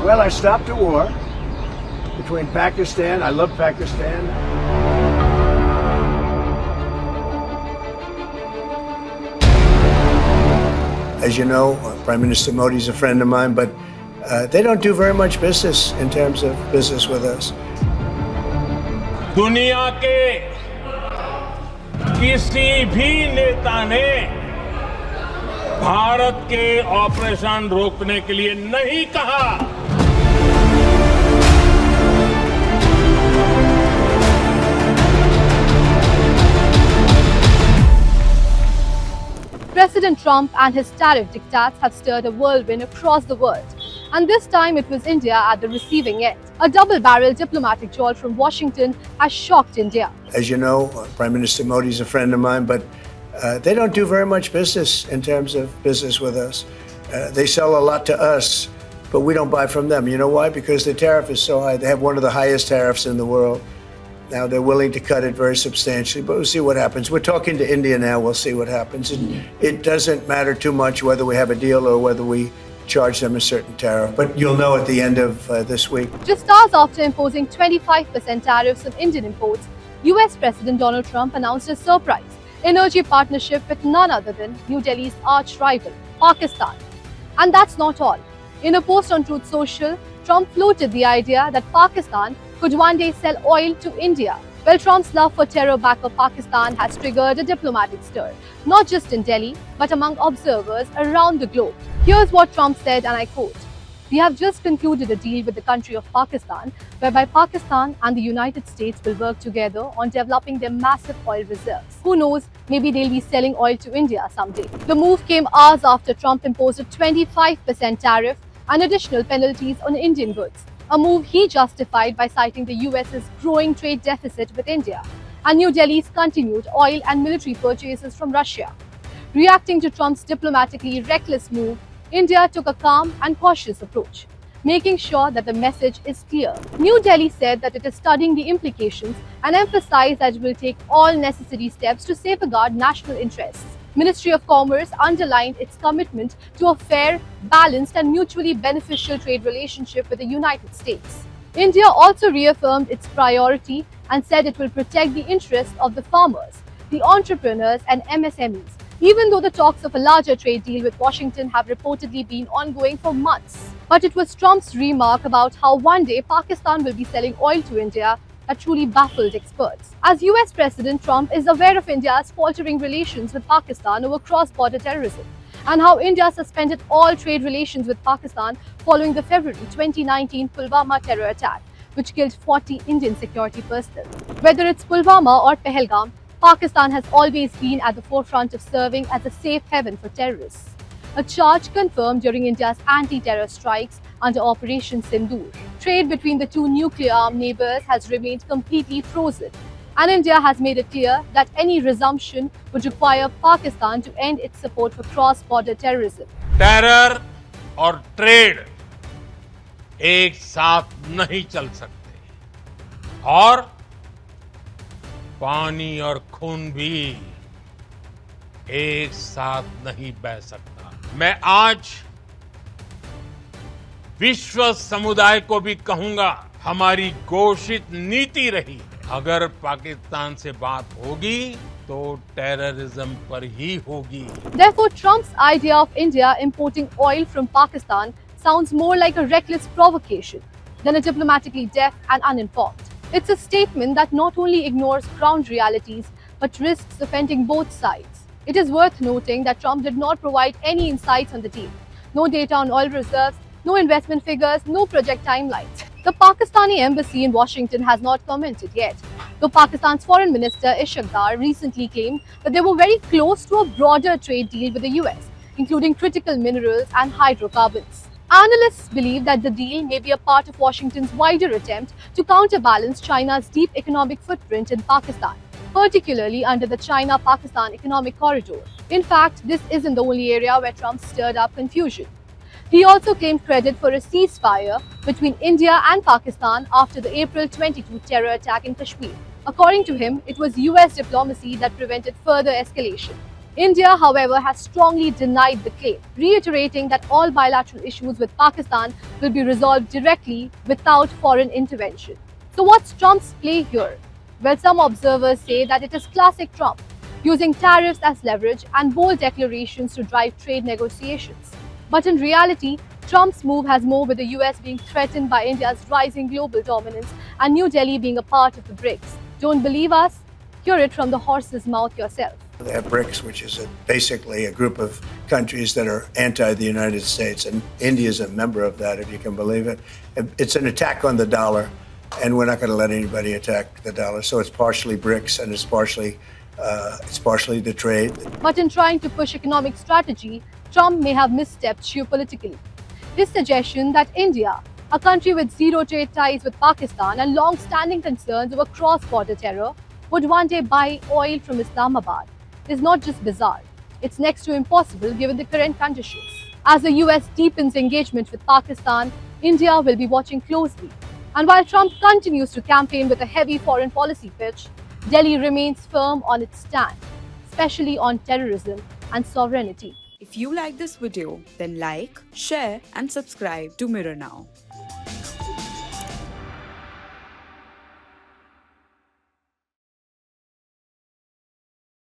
Well, I stopped a war between Pakistan. I love Pakistan. As you know, Prime Minister Modi is a friend of mine, but they don't do very much business in terms of business with us. दुनिया के किसी भी नेता ने भारत के operation रोकने के लिए नहीं कहा। President Trump and his tariff diktats have stirred a whirlwind across the world. And this time it was India at the receiving end. A double-barrel diplomatic jolt from Washington has shocked India. As you know, Prime Minister Modi is a friend of mine, but they don't do very much business in terms of business with us. They sell a lot to us, but we don't buy from them. You know why? Because the tariff is so high. They have one of the highest tariffs in the world. Now they're willing to cut it very substantially, but we'll see what happens. We're talking to India now. We'll see what happens. It doesn't matter too much whether we have a deal or whether we charge them a certain tariff, but you'll know at the end of this week. Just hours after imposing 25% tariffs on Indian imports, US President Donald Trump announced a surprise energy partnership with none other than New Delhi's arch rival, Pakistan. And that's not all. In a post on Truth Social, Trump floated the idea that Pakistan could one day sell oil to India. Well, Trump's love for terror backer Pakistan has triggered a diplomatic stir, not just in Delhi, but among observers around the globe. Here's what Trump said, and I quote, "We have just concluded a deal with the country of Pakistan, whereby Pakistan and the United States will work together on developing their massive oil reserves. Who knows, maybe they'll be selling oil to India someday." The move came hours after Trump imposed a 25% tariff and additional penalties on Indian goods, a move he justified by citing the US's growing trade deficit with India and New Delhi's continued oil and military purchases from Russia. Reacting to Trump's diplomatically reckless move, India took a calm and cautious approach, making sure that the message is clear. New Delhi said that it is studying the implications and emphasized that it will take all necessary steps to safeguard national interests. Ministry of Commerce underlined its commitment to a fair, balanced and mutually beneficial trade relationship with the United States. India also reaffirmed its priority and said it will protect the interests of the farmers, the entrepreneurs and MSMEs, even though the talks of a larger trade deal with Washington have reportedly been ongoing for months. But it was Trump's remark about how one day Pakistan will be selling oil to India that truly baffled experts. As US President Trump is aware of India's faltering relations with Pakistan over cross-border terrorism, and how India suspended all trade relations with Pakistan following the February 2019 Pulwama terror attack, which killed 40 Indian security personnel. Whether it's Pulwama or Pahalgam, Pakistan has always been at the forefront of serving as a safe haven for terrorists, a charge confirmed during India's anti-terror strikes under Operation Sindoor. Trade between the two nuclear-armed neighbors has remained completely frozen, and India has made it clear that any resumption would require Pakistan to end its support for cross-border terrorism. Terror और trade एक साथ नहीं चल सकते और पानी और खून भी एक साथ नहीं बह सकता। मैं आज विश्व समुदाय को भी कहूंगा, हमारी घोषित नीति रही है, अगर पाकिस्तान से बात होगी तो टेररिज्म पर ही होगी। Therefore, Trump's idea of India importing oil from Pakistan sounds more like a reckless provocation than a diplomatically deaf and uninformed. It's a statement that not only ignores ground realities but risks offending both sides. It is worth noting that Trump did not provide any insights on the deal. No data on oil reserves, no investment figures, no project timelines. The Pakistani embassy in Washington has not commented yet, though Pakistan's Foreign Minister Ishaq Dar recently claimed that they were very close to a broader trade deal with the US, including critical minerals and hydrocarbons. Analysts believe that the deal may be a part of Washington's wider attempt to counterbalance China's deep economic footprint in Pakistan, particularly under the China-Pakistan Economic Corridor. In fact, this isn't the only area where Trump stirred up confusion. He also claimed credit for a ceasefire between India and Pakistan after the April 22 terror attack in Kashmir. According to him, it was US diplomacy that prevented further escalation. India, however, has strongly denied the claim, reiterating that all bilateral issues with Pakistan will be resolved directly without foreign intervention. So, what's Trump's play here? Well, some observers say that it is classic Trump, using tariffs as leverage and bold declarations to drive trade negotiations. But in reality, Trump's move has more with the US being threatened by India's rising global dominance and New Delhi being a part of the BRICS. Don't believe us? Hear it from the horse's mouth yourself. They have BRICS, which is basically a group of countries that are anti the United States, and India is a member of that, if you can believe it. It's an attack on the dollar, and we're not going to let anybody attack the dollar. So it's partially BRICS, and it's partially the trade. But in trying to push economic strategy, Trump may have misstepped geopolitically. His suggestion that India, a country with zero trade ties with Pakistan and long-standing concerns over cross-border terror, would one day buy oil from Islamabad is not just bizarre, it's next to impossible given the current conditions. As the US deepens engagement with Pakistan, India will be watching closely. And while Trump continues to campaign with a heavy foreign policy pitch, Delhi remains firm on its stand, especially on terrorism and sovereignty. If you like this video, then like, share and subscribe to Mirror Now.